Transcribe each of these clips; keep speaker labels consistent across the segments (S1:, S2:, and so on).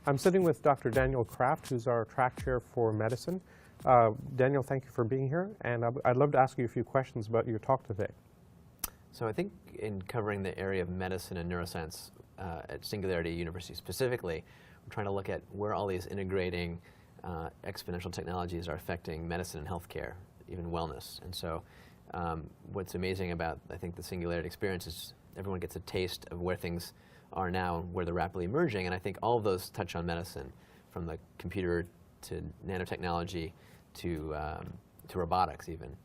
S1: I'm sitting with Dr. Daniel Kraft, who's our track chair for medicine. Daniel, thank you for being here, and I'd love to ask you a few questions about your talk today.
S2: So I think in covering the area of medicine and neuroscience at Singularity University specifically, we're trying to look at where all these integrating exponential technologies are affecting medicine and healthcare, even wellness. And so what's amazing about, I think, the Singularity experience is everyone gets a taste of where things are now and where they're rapidly emerging. And I think all of those touch on medicine, from the computer to nanotechnology to robotics even.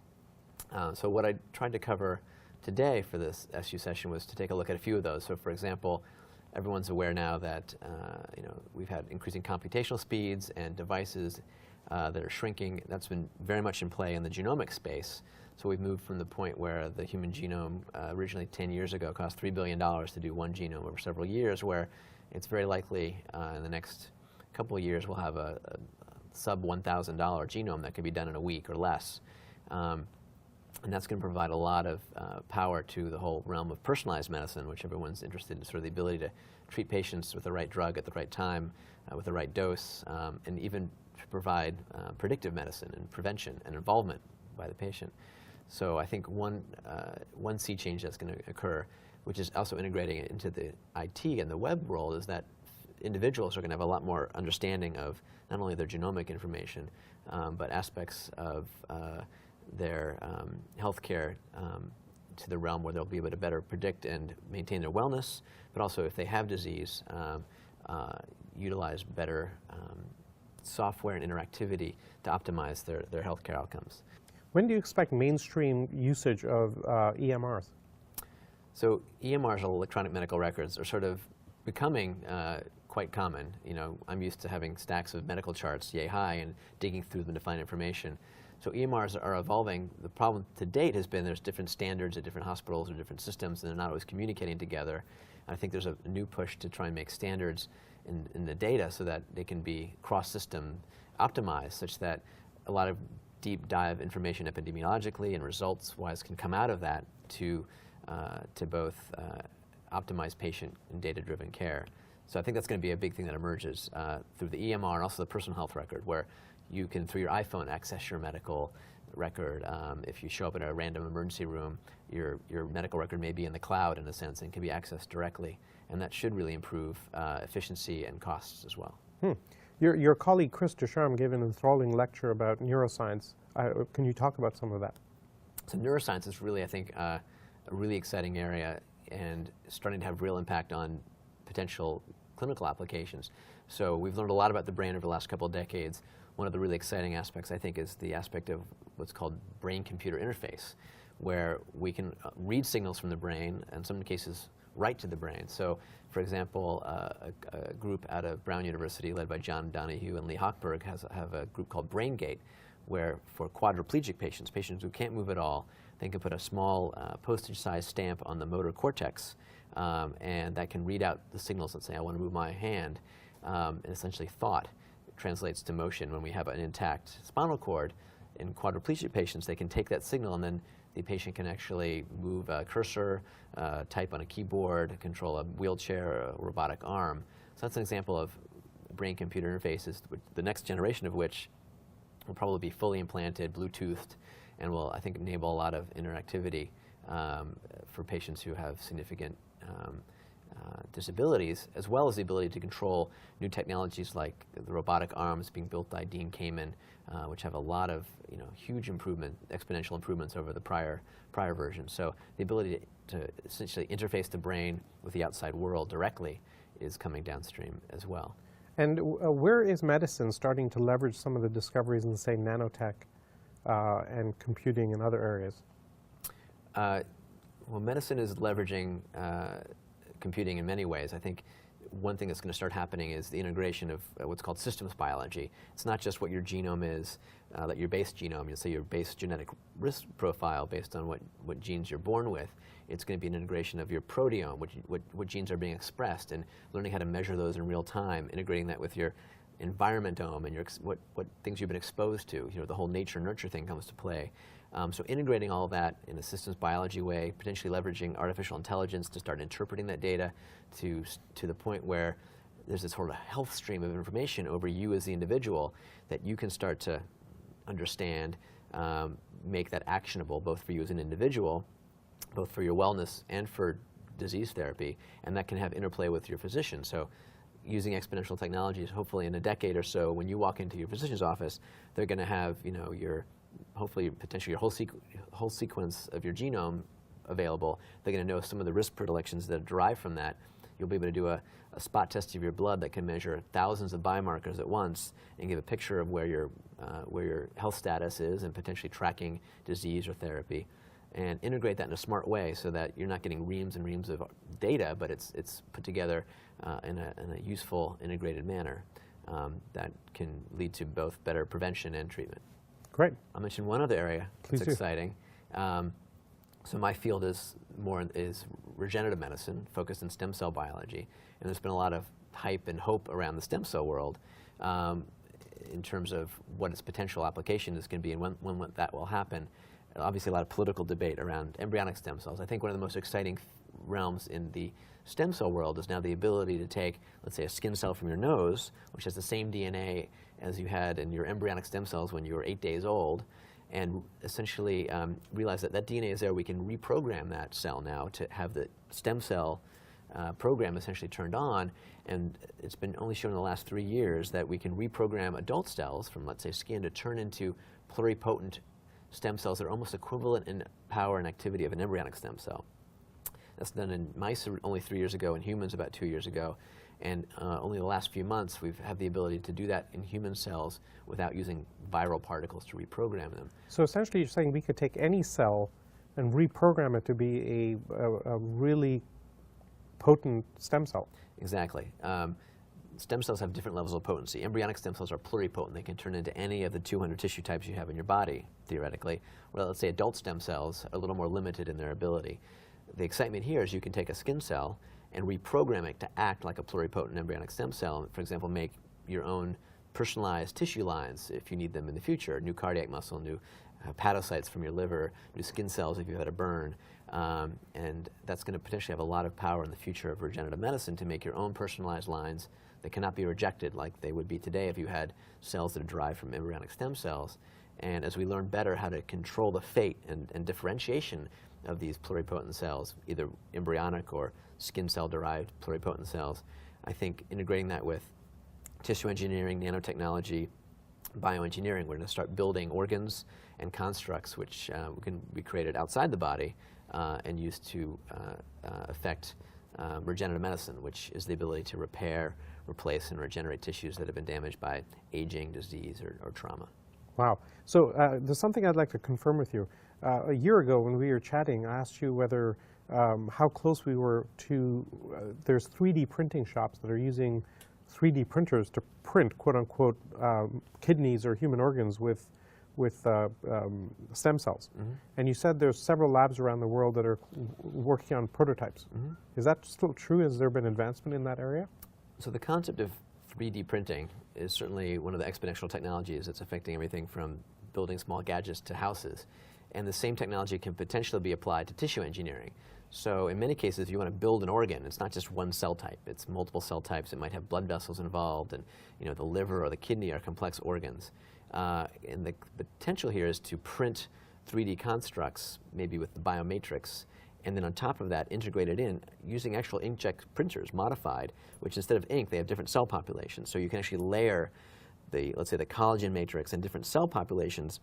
S2: So what I tried to cover today for this SU session was to take a look at a few of those. So for example, everyone's aware now that we've had increasing computational speeds and devices that are shrinking. That's been very much in play in the genomic space. So we've moved from the point where the human genome originally 10 years ago cost $3 billion to do one genome over several years, where it's very likely in the next couple of years we'll have a sub $1,000 genome that can be done in a week or less. And that's going to provide a lot of power to the whole realm of personalized medicine, which everyone's interested in, sort of the ability to treat patients with the right drug at the right time, with the right dose, and even to provide predictive medicine and prevention and involvement by the patient. So I think one sea change that's going to occur, which is also integrating it into the IT and the web world, is that individuals are going to have a lot more understanding of not only their genomic information, but aspects of their healthcare to the realm where they'll be able to better predict and maintain their wellness, but also if they have disease, utilize better software and interactivity to optimize their healthcare outcomes.
S1: When do you expect mainstream usage of EMRs?
S2: So EMRs, electronic medical records, are sort of becoming quite common. I'm used to having stacks of medical charts yay high and digging through them to find information. So EMRs are evolving. The problem to date has been there's different standards at different hospitals or different systems, and they're not always communicating together. I think there's a new push to try and make standards in the data so that they can be cross-system optimized, such that a lot of deep dive information epidemiologically and results-wise can come out of that to both optimize patient and data-driven care. So I think that's going to be a big thing that emerges through the EMR and also the personal health record, where you can, through your iPhone, access your medical record. If you show up in a random emergency room, your medical record may be in the cloud, in a sense, and can be accessed directly. And that should really improve efficiency and costs as well.
S1: Your colleague Chris Ducharme gave an enthralling lecture about neuroscience. Can you talk about some of that?
S2: So neuroscience is really, I think, a really exciting area and starting to have real impact on potential clinical applications. So we've learned a lot about the brain over the last couple of decades. One of the really exciting aspects, I think, is the aspect of what's called brain-computer interface, where we can read signals from the brain, and in some cases write to the brain. So, for example, a group out of Brown University led by John Donahue and Lee Hochberg have a group called BrainGate, where for quadriplegic patients who can't move at all, they can put a small postage-sized stamp on the motor cortex, and that can read out the signals that say, I want to move my hand, and essentially thought translates to motion. When we have an intact spinal cord, in quadriplegic patients, they can take that signal, and then the patient can actually move a cursor, type on a keyboard, control a wheelchair or a robotic arm. So that's an example of brain-computer interfaces, the next generation of which will probably be fully implanted, Bluetoothed, and will, I think, enable a lot of interactivity for patients who have significant disabilities, as well as the ability to control new technologies like the robotic arms being built by Dean Kamen, which have a lot of huge exponential improvements over the prior version. So the ability to essentially interface the brain with the outside world directly is coming downstream as well.
S1: And where is medicine starting to leverage some of the discoveries in, say, nanotech and computing and other areas?
S2: Well, medicine is leveraging computing in many ways. I think one thing that's going to start happening is the integration of what's called systems biology. It's not just what your genome is, like your base genome, say your base genetic risk profile based on what genes you're born with. It's going to be an integration of your proteome, what genes are being expressed, and learning how to measure those in real time, integrating that with your environmentome and what things you've been exposed to. The whole nature-nurture thing comes to play. So integrating all of that in a systems biology way, potentially leveraging artificial intelligence to start interpreting that data to the point where there's this sort of health stream of information over you as the individual that you can start to understand, make that actionable, both for you as an individual, both for your wellness and for disease therapy, and that can have interplay with your physician. So using exponential technologies, hopefully in a decade or so, when you walk into your physician's office, they're going to have, you know, your, hopefully potentially your whole sequence of your genome available. They're going to know some of the risk predilections that derive from that. You'll be able to do a spot test of your blood that can measure thousands of biomarkers at once and give a picture of where your health status is and potentially tracking disease or therapy, and integrate that in a smart way so that you're not getting reams and reams of data, but it's put together in a useful, integrated manner that can lead to both better prevention and treatment.
S1: Great.
S2: I'll mention one other area that's
S1: Please do.
S2: exciting. So my field is regenerative medicine, focused in stem cell biology, and there's been a lot of hype and hope around the stem cell world in terms of what its potential application is going to be and when that will happen. Obviously, a lot of political debate around embryonic stem cells. I think one of the most exciting realms in the stem cell world is now the ability to take, let's say, a skin cell from your nose, which has the same DNA as you had in your embryonic stem cells when you were 8 days old, and essentially realize that that DNA is there. We can reprogram that cell now to have the stem cell program essentially turned on, and it's been only shown in the last 3 years that we can reprogram adult cells from, let's say, skin to turn into pluripotent stem cells that are almost equivalent in power and activity of an embryonic stem cell. That's done in mice only 3 years ago, in humans about 2 years ago, and only the last few months we've had the ability to do that in human cells without using viral particles to reprogram them.
S1: So essentially you're saying we could take any cell and reprogram it to be a really potent stem cell.
S2: Exactly. Stem cells have different levels of potency. Embryonic stem cells are pluripotent. They can turn into any of the 200 tissue types you have in your body, theoretically. Well, let's say adult stem cells are a little more limited in their ability. The excitement here is you can take a skin cell and reprogram it to act like a pluripotent embryonic stem cell. For example, make your own personalized tissue lines if you need them in the future, new cardiac muscle, new hepatocytes from your liver, new skin cells if you had a burn. And that's going to potentially have a lot of power in the future of regenerative medicine to make your own personalized lines that cannot be rejected like they would be today if you had cells that are derived from embryonic stem cells. And as we learn better how to control the fate and differentiation of these pluripotent cells, either embryonic or skin cell derived pluripotent cells, I think integrating that with tissue engineering, nanotechnology, bioengineering, we're going to start building organs and constructs which can be created outside the body and used to affect regenerative medicine, which is the ability to repair, replace, and regenerate tissues that have been damaged by aging, disease, or trauma.
S1: Wow. So there's something I'd like to confirm with you. A year ago when we were chatting, I asked you whether how close we were to, there's 3D printing shops that are using 3D printers to print, quote unquote, kidneys or human organs with stem cells. Mm-hmm. And you said there's several labs around the world that are working on prototypes. Mm-hmm. Is that still true? Has there been advancement in that area?
S2: So the concept of 3D printing is certainly one of the exponential technologies that's affecting everything from building small gadgets to houses. And the same technology can potentially be applied to tissue engineering. So in many cases, if you want to build an organ, it's not just one cell type, it's multiple cell types. It might have blood vessels involved, and the liver or the kidney are complex organs. And the potential here is to print 3D constructs, maybe with the biomatrix, and then on top of that, integrate it in using actual inkjet printers, modified, which instead of ink, they have different cell populations. So you can actually layer let's say the collagen matrix and different cell populations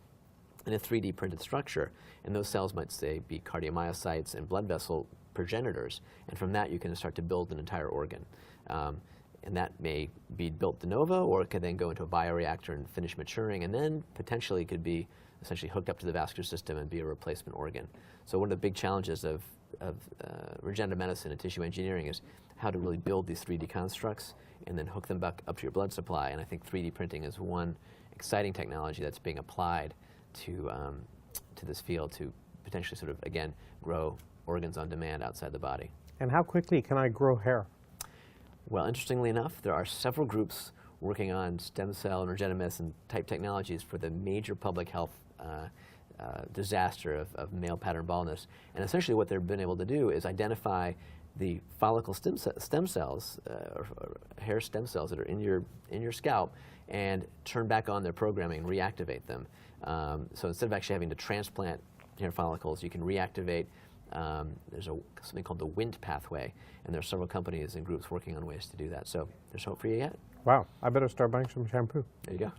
S2: in a 3D printed structure. And those cells might, say, be cardiomyocytes and blood vessel progenitors. And from that, you can start to build an entire organ. And that may be built de novo, or it could then go into a bioreactor and finish maturing, and then potentially could be essentially hooked up to the vascular system and be a replacement organ. So one of the big challenges of regenerative medicine and tissue engineering is how to really build these 3D constructs and then hook them back up to your blood supply. And I think 3D printing is one exciting technology that's being applied to this field to potentially sort of, again, grow organs on demand outside the body.
S1: And how quickly can I grow hair?
S2: Well, interestingly enough, there are several groups working on stem cell and regenerative medicine type technologies for the major public health disaster of male pattern baldness. And essentially what they've been able to do is identify the follicle stem cells, or hair stem cells that are in your scalp, and turn back on their programming and reactivate them. So instead of actually having to transplant hair follicles, you can reactivate. There's something called the Wnt pathway, and there are several companies and groups working on ways to do that. So there's hope for you yet.
S1: Wow, I better start buying some shampoo.
S2: There you go.